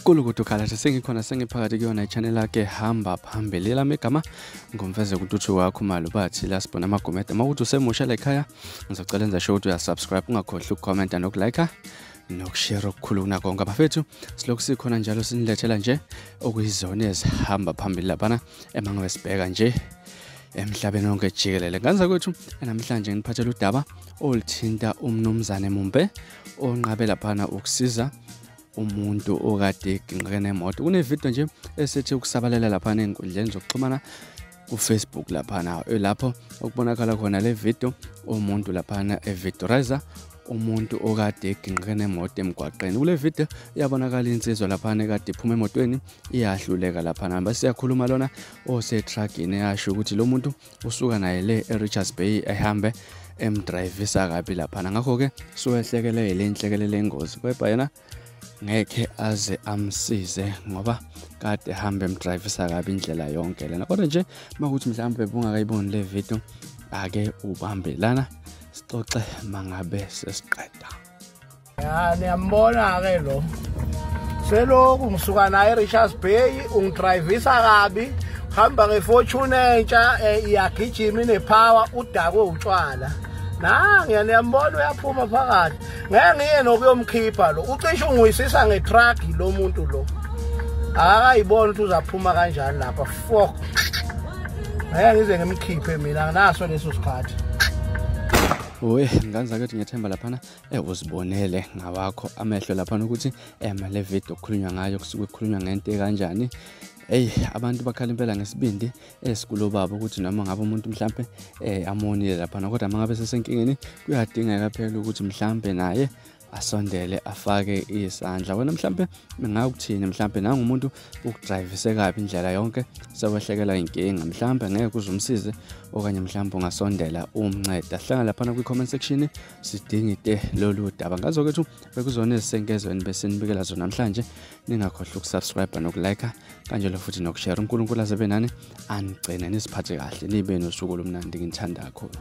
Ukuthi ukhala sengikhona sengiphakathi kuyona ichannel yakhe hamba phambili lami igama ngomfeze ukuthi wakho malo bathi la sibona amagomede mawuthi usemusha la ekhaya ngizocela enza sure ukuthi uyasubscribe ungakhohlwa ukucomment nokulike nokushare okukhulu kunakho konke abafethu silokhu sikhona njalo sinilethela nje okuyizona ezihamba phambili lapha emangwesibheka nje emhlabeni wonke jikelele nganza kwethu namhlanje ngiphathela udaba olithinta umnumzane Mumbe onqabe lapha ukusiza umuntu okade ginqene emoto kunevideo nje esethi ukusabalela lapha enkundleni zokuxhumana kuFacebook lapho okubonakala khona le video umuntu lapha evidorizer umuntu okade ginqene emoto emgwaqeni kule video iyabonakala insizwa lapha ekade iphuma emotweni iyahluleka lapha basiyakhuluma lona osetruckini yasho ukuthi lo muntu usuka naye le eRichards Bay ehambe emdrivisa kabi lapha ngakho ke suwehlekele le inhlekelele engozi kweba yena ngekhe aze amsize ngoba kade hambe emdrivisa kabi indlela yonke lena kodwa nje makuthi mhlambe bungakayiboni le video ake ubambelana sixoxe mangabe sesiqeda. Niyambona ke lo selokhu ngisuka naye eRichards Bay ungidrivisa kabi hamba ngefortune entsha iyagijima inepower udakwe utshwala ngiyambona uyaphuma phakathi ngiye nokuyomkhipha lo ucishe unguyisisa ngetruck lo muntu lo akayibona ukuthi uzaphuma kanjani lapha fuck ngize ngimkhiphe mina naso leso sikhathi nganza ukuthi ngiyethemba lapha uzibonele ngawakho amehlo lapha ukuthi le video okukhulunywa ngayo kusuke kukhulunywa ngento kanjani abantu bakhala impela ngesibindi esikulo babo ukuthi noma ngabe umuntu mhlambe amonile lapha kodwa mangabe sesenkingeni kuyadingeka phela ukuthi mhlambe naye asondele afake isandla wena mhlambe ngakuthini mhlambe nanga umuntu ukudrivise kabi indlela yonke sewehlekela inkinga mhlambe ngeke uzumsize okanye mhlambe ungasondela umnceda hlanga lapha kwi-comment section sidingide lolu daba ngazo kwethu bekuzona ezisenkezweni bese nibikela zona namhlanje ningakhohlwa ukusubscribe nokulike kanjalo futhi nokushare uNkulunkulu azabe nani anigcine nisiphathe kahle nibe nosuku lomnandi ngithanda kakhulu.